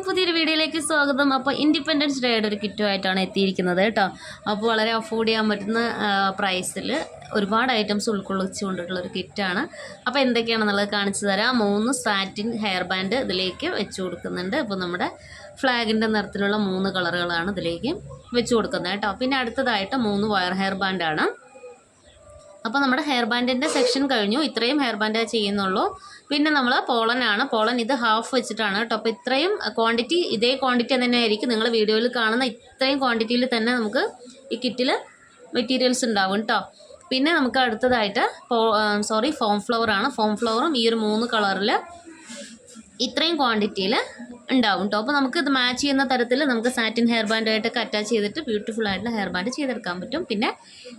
എല്ലാവർക്കും പുതിയൊരു വീഡിയോയിലേക്ക് സ്വാഗതം. അപ്പോൾ ഇൻഡിപെൻഡൻസ് ഡേയുടെ ഒരു കിറ്റുമായിട്ടാണ് എത്തിയിരിക്കുന്നത് കേട്ടോ. അപ്പോൾ വളരെ അഫോർഡ് ചെയ്യാൻ പറ്റുന്ന പ്രൈസിൽ ഒരുപാട് ഐറ്റംസ് ഉൾക്കൊള്ളിച്ചുകൊണ്ടിട്ടുള്ളൊരു കിറ്റാണ്. അപ്പോൾ എന്തൊക്കെയാണെന്നുള്ളത് കാണിച്ചു തരാം. 3 സാറ്റിൻ ഹെയർ ബാൻഡ് ഇതിലേക്ക് വെച്ച് കൊടുക്കുന്നുണ്ട്. അപ്പോൾ നമ്മുടെ ഫ്ലാഗിൻ്റെ നിറത്തിലുള്ള 3 കളറുകളാണ് ഇതിലേക്ക് വെച്ച് കൊടുക്കുന്നത് കേട്ടോ. പിന്നെ അടുത്തതായിട്ട് 3 വയർ ഹെയർ ബാൻഡാണ്. അപ്പോൾ നമ്മുടെ ഹെയർ ബാൻഡിൻ്റെ സെക്ഷൻ കഴിഞ്ഞു. ഇത്രയും ഹെയർ ബാൻഡേ ചെയ്യുന്നുള്ളൂ. പിന്നെ നമ്മൾ പോളൻ ഇത് ഹാഫ് വെച്ചിട്ടാണ് കേട്ടോ. അപ്പോൾ ഇത്രയും ക്വാണ്ടിറ്റി ഇതേ ക്വാണ്ടിറ്റി തന്നെ ആയിരിക്കും നിങ്ങൾ വീഡിയോയിൽ കാണുന്ന ഇത്രയും ക്വാണ്ടിറ്റിയിൽ തന്നെ നമുക്ക് ഈ കിറ്റിൽ മെറ്റീരിയൽസ് ഉണ്ടാവും കേട്ടോ. പിന്നെ നമുക്ക് അടുത്തതായിട്ട് ഫോം ഫ്ലവറാണ്. ഫോം ഫ്ലവറും ഈ ഒരു 3 കളറിൽ ഇത്രയും ക്വാണ്ടിറ്റിയിൽ ഉണ്ടാവും കേട്ടോ. അപ്പോൾ നമുക്ക് ഇത് മാച്ച് ചെയ്യുന്ന തരത്തിൽ നമുക്ക് സാറ്റിൻ ഹെയർ ബാൻഡായിട്ടൊക്കെ അറ്റാച്ച് ചെയ്തിട്ട് ബ്യൂട്ടിഫുൾ ആയിട്ടുള്ള ഹെയർ ബാൻഡ് ചെയ്തെടുക്കാൻ പറ്റും. പിന്നെ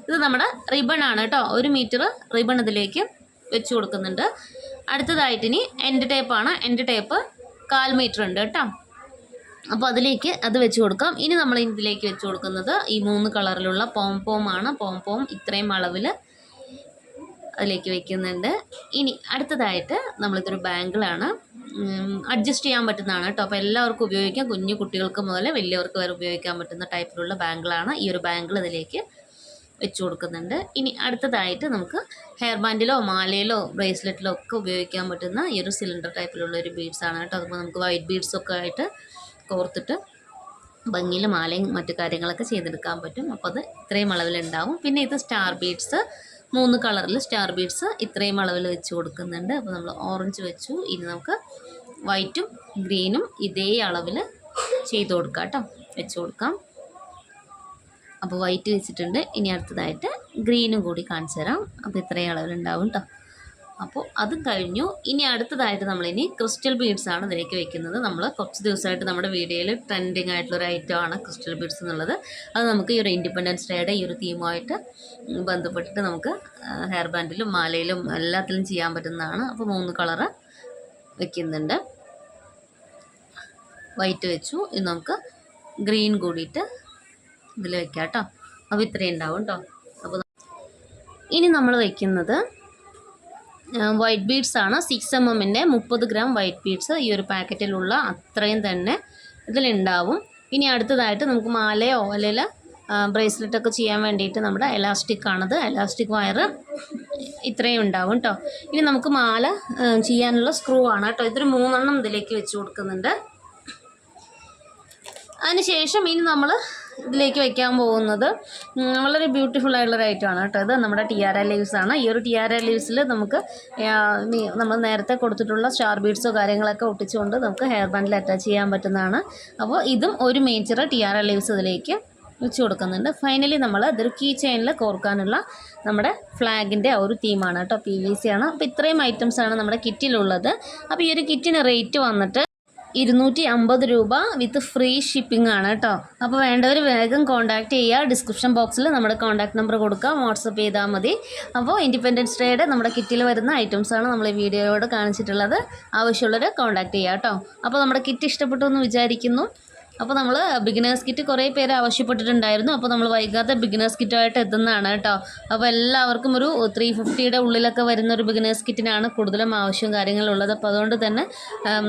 ഇത് നമ്മുടെ റിബൺ ആണ് കേട്ടോ. 1 മീറ്റർ റിബൺ ഇതിലേക്ക് വെച്ച് കൊടുക്കുന്നുണ്ട്. അടുത്തതായിട്ട് ഇനി എൻഡ് ടേപ്പാണ്. എൻഡ് ടേപ്പ് 1/4 മീറ്റർ ഉണ്ട് കേട്ടോ. അപ്പോൾ അതിലേക്ക് അത് വെച്ച് കൊടുക്കാം. ഇനി നമ്മൾ ഇതിലേക്ക് വെച്ച് കൊടുക്കുന്നത് ഈ 3 കളറിലുള്ള പോംപോമാണ്. പോംപോം ഇത്രയും അളവിൽ അതിലേക്ക് വെക്കുന്നുണ്ട്. ഇനി അടുത്തതായിട്ട് നമ്മളിതൊരു ബാങ്കിളാണ്. അഡ്ജസ്റ്റ് ചെയ്യാൻ പറ്റുന്നതാണ് കേട്ടോ. അപ്പോൾ എല്ലാവർക്കും ഉപയോഗിക്കാം. കുഞ്ഞു കുട്ടികൾക്ക് മുതൽ വലിയവർക്ക് വരെ ഉപയോഗിക്കാൻ പറ്റുന്ന ടൈപ്പിലുള്ള ബാങ്കിളാണ്. ഈ ഒരു ബാങ്കിൾ ഇതിലേക്ക് വെച്ച് കൊടുക്കുന്നുണ്ട്. ഇനി അടുത്തതായിട്ട് നമുക്ക് ഹെയർ ബാൻഡിലോ മാലയിലോ ബ്രേസ്ലെറ്റിലോ ഒക്കെ ഉപയോഗിക്കാൻ പറ്റുന്ന ഈ ഒരു സിലിണ്ടർ ടൈപ്പിലുള്ള ഒരു ബീഡ്സാണ് കേട്ടോ. അതുപോലെ നമുക്ക് വൈറ്റ് ബീഡ്സൊക്കെ ആയിട്ട് കോർത്തിട്ട് ഭംഗിയിൽ മാലയും മറ്റു കാര്യങ്ങളൊക്കെ ചെയ്തെടുക്കാൻ പറ്റും. അപ്പോൾ അത് ഇത്രയും അളവിലുണ്ടാവും. പിന്നെ ഇത് സ്റ്റാർ ബീഡ്സ് 3 കളറിൽ സ്റ്റാർ ബീഡ്സ് ഇത്രയും അളവിൽ വെച്ച് കൊടുക്കുന്നുണ്ട്. അപ്പോൾ നമ്മൾ ഓറഞ്ച് വെച്ചു. ഇനി നമുക്ക് വൈറ്റും ഗ്രീനും ഇതേ അളവിൽ ചെയ്ത് കൊടുക്കാം കേട്ടോ. വെച്ച് കൊടുക്കാം. അപ്പോൾ വൈറ്റ് വെച്ചിട്ടുണ്ട്. ഇനി അടുത്തതായിട്ട് ഗ്രീനും കൂടി കാണിച്ചു തരാം. അപ്പോൾ ഇത്രയും അളവിലുണ്ടാവും കേട്ടോ. അപ്പോൾ അതും കഴിഞ്ഞു. ഇനി അടുത്തതായിട്ട് നമ്മളിനി ക്രിസ്റ്റൽ ബീഡ്സാണ് ഇതിലേക്ക് വെക്കുന്നത്. നമ്മൾ കുറച്ച് ദിവസമായിട്ട് നമ്മുടെ വീഡിയോയിൽ ട്രെൻഡിങ് ആയിട്ടുള്ളൊരു ഐറ്റമാണ് ക്രിസ്റ്റൽ ബീഡ്സ് എന്നുള്ളത്. അത് നമുക്ക് ഈ ഒരു ഇൻഡിപെൻഡൻസ് ഡേയുടെ ഈ ഒരു തീമുമായിട്ട് ബന്ധപ്പെട്ടിട്ട് നമുക്ക് ഹെയർ ബാൻഡിലും മാലയിലും എല്ലാത്തിലും ചെയ്യാൻ പറ്റുന്നതാണ്. അപ്പോൾ 3 കളറ് വെക്കുന്നുണ്ട്. വൈറ്റ് വെച്ചു. ഇനി നമുക്ക് ഗ്രീൻ കൂടിയിട്ട് ഇതിൽ വെക്കാം കേട്ടോ. അപ്പോൾ ഇത്രയും ഉണ്ടാവും കേട്ടോ. അപ്പോൾ ഇനി നമ്മൾ വയ്ക്കുന്നത് വൈറ്റ് ബീഡ്സ് ആണ്. 6 mm 30 ഗ്രാം വൈറ്റ് ബീഡ്സ് ഈ ഒരു പാക്കറ്റിലുള്ള അത്രയും തന്നെ ഇതിലുണ്ടാവും. ഇനി അടുത്തതായിട്ട് നമുക്ക് മാലയോ അല്ലെങ്കിൽ ബ്രേസ്ലെറ്റൊക്കെ ചെയ്യാൻ വേണ്ടിയിട്ട് നമ്മുടെ എലാസ്റ്റിക് ആണത്. എലാസ്റ്റിക് വയർ ഇത്രയും ഉണ്ടാവും കേട്ടോ. ഇനി നമുക്ക് മാല ചെയ്യാനുള്ള സ്ക്രൂ ആണ് കേട്ടോ. ഇതൊരു 3 എണ്ണം ഇതിലേക്ക് വെച്ച് കൊടുക്കുന്നുണ്ട്. അതിനുശേഷം ഇനി നമ്മൾ ഇതിലേക്ക് വയ്ക്കാൻ പോകുന്നത് വളരെ ബ്യൂട്ടിഫുൾ ആയിട്ടുള്ളൊരു ഐറ്റമാണ് കേട്ടോ. ഇത് നമ്മുടെ ടിയാര ലീവ്സ് ആണ്. ഈ ഒരു ടിയാര ലീവ്സിൽ നമുക്ക് നമ്മൾ നേരത്തെ കൊടുത്തിട്ടുള്ള സ്റ്റാർ ബീഡ്സോ കാര്യങ്ങളൊക്കെ ഒട്ടിച്ചുകൊണ്ട് നമുക്ക് ഹെയർ ബാൻഡിൽ അറ്റാച്ച് ചെയ്യാൻ പറ്റുന്നതാണ്. അപ്പോൾ ഇതും 1 മീറ്റർ ടിയാര ലീവ്സ് ഇതിലേക്ക് വെച്ച് കൊടുക്കുന്നുണ്ട്. ഫൈനലി നമ്മൾ ഇതൊരു കീ ചെയിനിൽ കോർക്കാനുള്ള നമ്മുടെ ഫ്ലാഗിൻ്റെ ഒരു തീമാണ് കേട്ടോ. PVC ആണ്. അപ്പോൾ ഇത്രയും ഐറ്റംസാണ് നമ്മുടെ കിറ്റിലുള്ളത്. അപ്പോൾ ഈ ഒരു കിറ്റിന് റേറ്റ് വന്നിട്ട് 250 രൂപ വിത്ത് ഫ്രീ ഷിപ്പിംഗ് ആണ് കേട്ടോ. അപ്പോൾ വേണ്ടവർ വേഗം കോൺടാക്റ്റ് ചെയ്യുക. ഡിസ്ക്രിപ്ഷൻ ബോക്സിൽ നമ്മുടെ കോൺടാക്ട് നമ്പർ കൊടുക്കാം. വാട്സപ്പ് ചെയ്താൽ മതി. അപ്പോൾ ഇൻഡിപെൻഡൻസ് ഡേയുടെ നമ്മുടെ കിറ്റിൽ വരുന്ന ഐറ്റംസാണ് നമ്മൾ ഈ വീഡിയോയോട് കാണിച്ചിട്ടുള്ളത്. ആവശ്യമുള്ളവർ കോൺടാക്റ്റ് ചെയ്യുക കേട്ടോ. അപ്പോൾ നമ്മുടെ കിറ്റ് ഇഷ്ടപ്പെട്ടു എന്ന് വിചാരിക്കുന്നു. അപ്പോൾ നമ്മൾ ബിഗിനേഴ്സ് കിറ്റ് കുറേ പേര് ആവശ്യപ്പെട്ടിട്ടുണ്ടായിരുന്നു. അപ്പോൾ നമ്മൾ വൈകാതെ ബിഗിനേഴ്സ് കിറ്റുമായിട്ട് എത്തുന്നതാണ് കേട്ടോ. അപ്പോൾ എല്ലാവർക്കും ഒരു 350യുടെ ഉള്ളിലൊക്കെ വരുന്ന ഒരു ബിഗിനേഴ്സ് കിറ്റിനാണ് കൂടുതലും ആവശ്യവും കാര്യങ്ങളുള്ളത്. അപ്പോൾ അതുകൊണ്ട് തന്നെ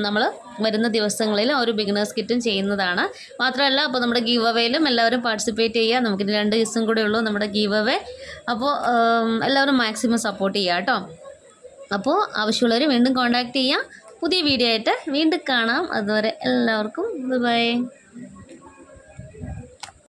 നമ്മൾ വരുന്ന ദിവസങ്ങളിൽ ഒരു ബിഗിനേഴ്സ് കിറ്റും ചെയ്യുന്നതാണ്. മാത്രമല്ല അപ്പോൾ നമ്മുടെ ഗീവ് അവേയിലും എല്ലാവരും പാർട്ടിസിപ്പേറ്റ് ചെയ്യുക. നമുക്കിനി 2 ദിവസം കൂടെ ഉള്ളൂ നമ്മുടെ ഗീവ് അവേ. അപ്പോൾ എല്ലാവരും മാക്സിമം സപ്പോർട്ട് ചെയ്യുക കേട്ടോ. അപ്പോൾ ആവശ്യമുള്ളവർ വീണ്ടും കോൺടാക്റ്റ് ചെയ്യാം. പുതിയ വീഡിയോ ആയിട്ട് വീണ്ടും കാണാം. അതുവരെ എല്ലാവർക്കും ബൈ.